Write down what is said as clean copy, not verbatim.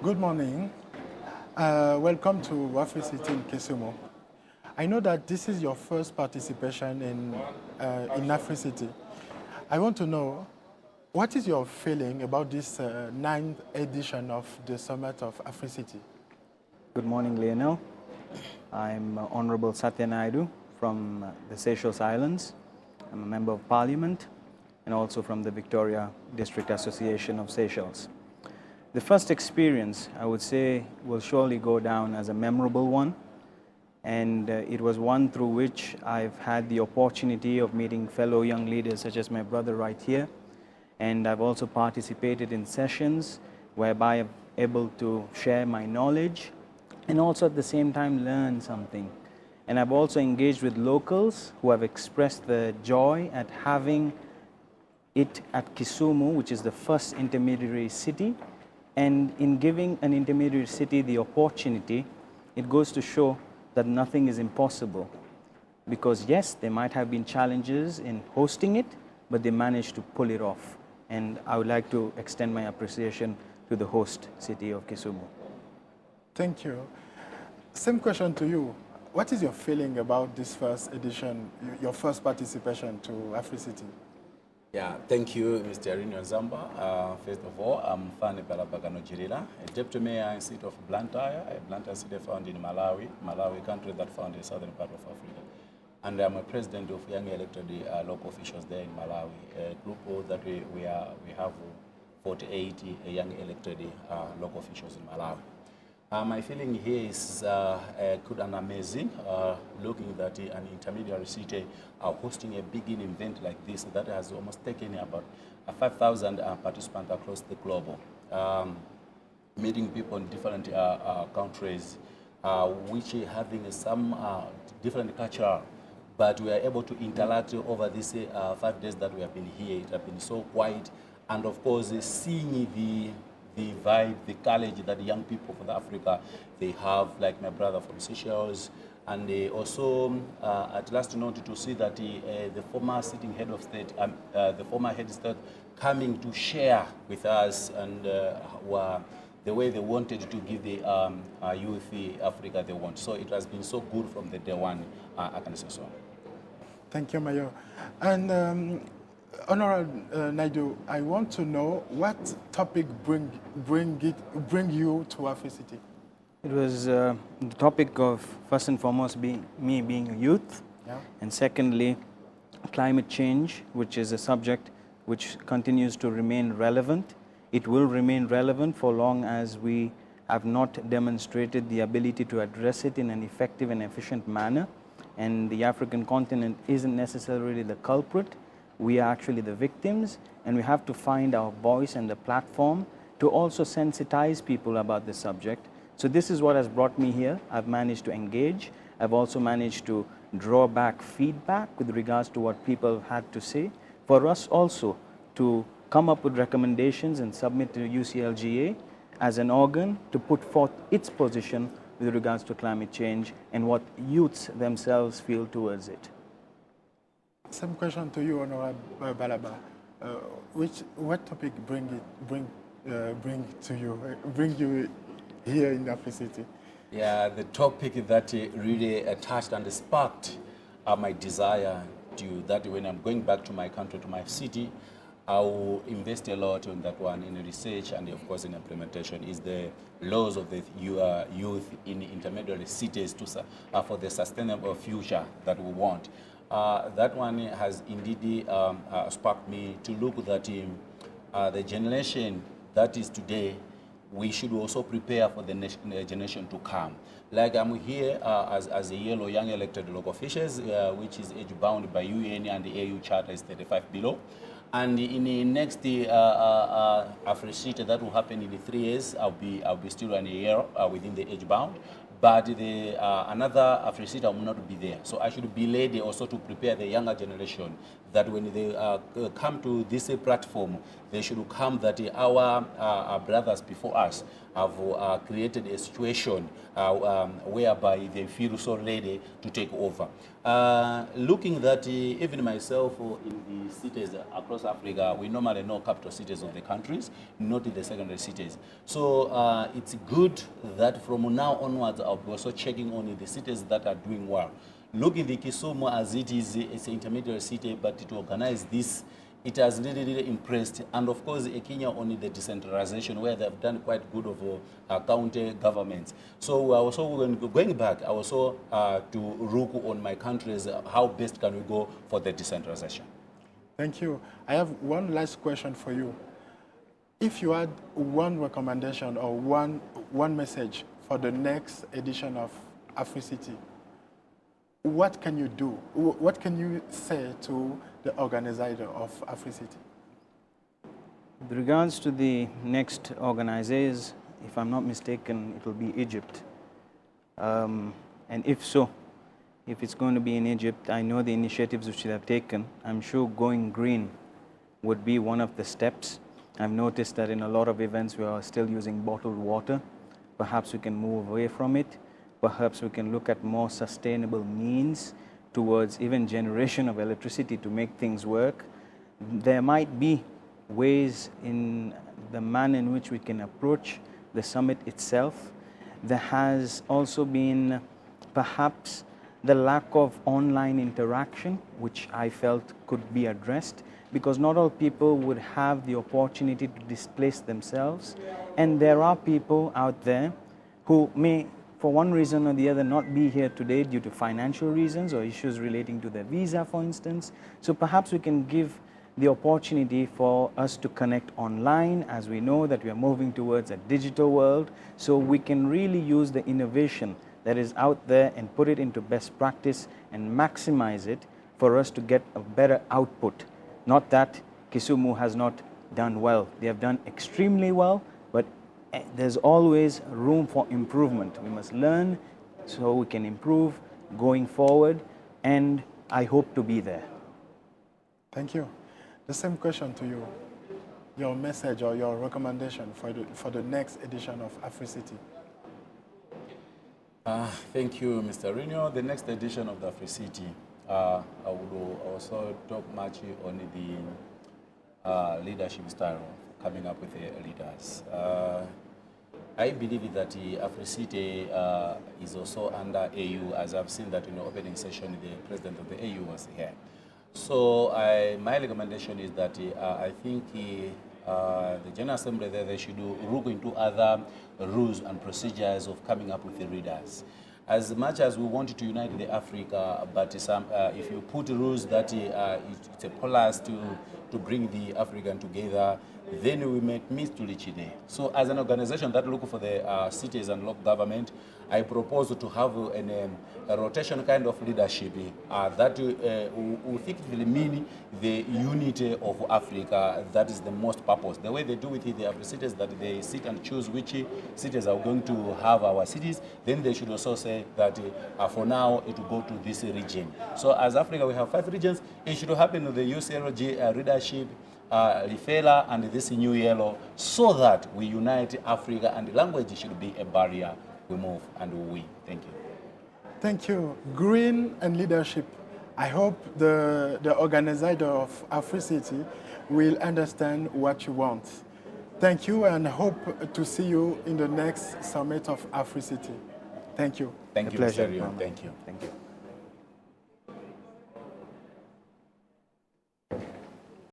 Good morning. Welcome to Africities in Kisumu. I know that this is your first participation in Africity. I want to know, what is your feeling about this ninth edition of the Summit of Africity? Good morning, Lionel. I'm Honorable Sathya Naidu from the Seychelles Islands. I'm a Member of Parliament and also from the Victoria District Association of Seychelles. The first experience, I would say, will surely go down as a memorable one, and it was one through which I've had the opportunity of meeting fellow young leaders such as my brother right here, and I've also participated in sessions whereby I'm able to share my knowledge and also at the same time learn something. And I've also engaged with locals who have expressed the joy at having it at Kisumu, which is the first intermediary city. And in giving an intermediary city the opportunity, it goes to show that nothing is impossible. Because yes, there might have been challenges in hosting it, but they managed to pull it off. And I would like to extend my appreciation to the host city of Kisumu. Thank you. Same question to you. What is your feeling about this first edition, your first participation to Africity? Yeah, thank you, Mr. Rino Zamba. First of all, I'm Fani Balaba, a Deputy Mayor in city of Blantyre, a Blantyre city found in Malawi country that found in the southern part of Africa. And I'm a president of young elected local officials there in Malawi, a group that we have 48 young elected local officials in Malawi. My feeling here is good and amazing, looking that an intermediary city hosting a big event like this that has almost taken about 5,000 participants across the globe, meeting people in different countries, which are having some different culture, but we are able to interact over these 5 days that we have been here. It has been so quiet, and of course, seeing the vibe, the courage that young people from Africa, they have, like my brother from Seychelles, and they also, at last note, to see that the former sitting head of state, the former head of state, coming to share with us and the way they wanted to give the youth Africa they want. So it has been so good from the day one, I can say so. Thank you, Mayor. And Honorable Naidu, I want to know what topic bring you to Africity. It was the topic of, first and foremost, me being a youth, yeah. And secondly, climate change, which is a subject which continues to remain relevant. It will remain relevant for long as we have not demonstrated the ability to address it in an effective and efficient manner. And the African continent isn't necessarily the culprit. We are actually the victims, and we have to find our voice and the platform to also sensitize people about this subject. So this is what has brought me here. I've managed to engage. I've also managed to draw back feedback with regards to what people have had to say. For us also to come up with recommendations and submit to UCLGA as an organ to put forth its position with regards to climate change and what youths themselves feel towards it. Same question to you, Honorable Balaba. What topic bring you here in Africity? Yeah, the topic that really touched and sparked my desire to that when I'm going back to my country, to my city, I will invest a lot on that one in research and of course in implementation is the laws of the youth in intermediary cities for the sustainable future that we want. That one has indeed sparked me to look that the generation that is today, we should also prepare for the next generation to come. Like I'm here as a yellow young elected local officials, which is age bound by UN and the AU Charter is 35 below. And in the next Africity that will happen in 3 years, I'll be still in a year within the age bound. But another Africity will not be there. So I should be ready also to prepare the younger generation that when they come to this platform, they should come that our brothers before us have created a situation whereby they feel so ready to take over. Looking that even myself in the cities across Africa, we normally know capital cities of the countries, not the secondary cities. So it's good that from now onwards, I'll be also checking on the cities that are doing well. Looking at Kisumu as it is, it's an intermediary city, but to organize this, it has really impressed. And of course, Kenya only the decentralization, where they've done quite good of county governments. So also going back, I also to look on my countries, how best can we go for the decentralization? Thank you. I have one last question for you. If you had one recommendation or one message for the next edition of Africity, what can you do? What can you say to the organizer of Africity? With regards to the next organizers, if I'm not mistaken, it will be Egypt. And if so, if it's going to be in Egypt, I know the initiatives which they have taken. I'm sure going green would be one of the steps. I've noticed that in a lot of events we are still using bottled water. Perhaps we can move away from it. Perhaps we can look at more sustainable means towards even generation of electricity to make things work. There might be ways in the manner in which we can approach the summit itself. There has also been perhaps the lack of online interaction, which I felt could be addressed, because not all people would have the opportunity to displace themselves. And there are people out there who may, for one reason or the other, not be here today due to financial reasons or issues relating to their visa, for instance. So perhaps we can give the opportunity for us to connect online, as we know that we are moving towards a digital world, so we can really use the innovation that is out there and put it into best practice and maximize it for us to get a better output. Not that Kisumu has not done well. They have done extremely well, but there's always room for improvement. We must learn so we can improve going forward, and I hope to be there. Thank you. The same question to you. Your message or your recommendation for the next edition of Africity. Thank you, Mr. Rino. The next edition of the Africity, I will also talk much on the leadership style, coming up with the leaders. I believe that the Africity is also under AU, as I've seen that in the opening session, the president of the AU was here. So my recommendation is that I think the General Assembly there, they should look into other rules and procedures of coming up with the leaders. As much as we want to unite the Africa, but if you put rules that it's a polaris to bring the African together, then we may miss to reach there. So as an organization that look for the cities and local government, I propose to have a rotation kind of leadership that will effectively mean the unity of Africa. That is the most purpose. The way they do it in the Africities, that they sit and choose which cities are going to have our cities, then they should also say that for now it will go to this region. So as Africa, we have 5 regions. It should happen with the UCLG leadership, referral, and this new yellow, so that we unite Africa, and language should be a barrier. We move and we win. Thank you. Thank you. Green and leadership. I hope the organizer of Africity will understand what you want. Thank you, and hope to see you in the next summit of Africity. Thank you. Thank you, Mr. Rio. Thank you. Thank you.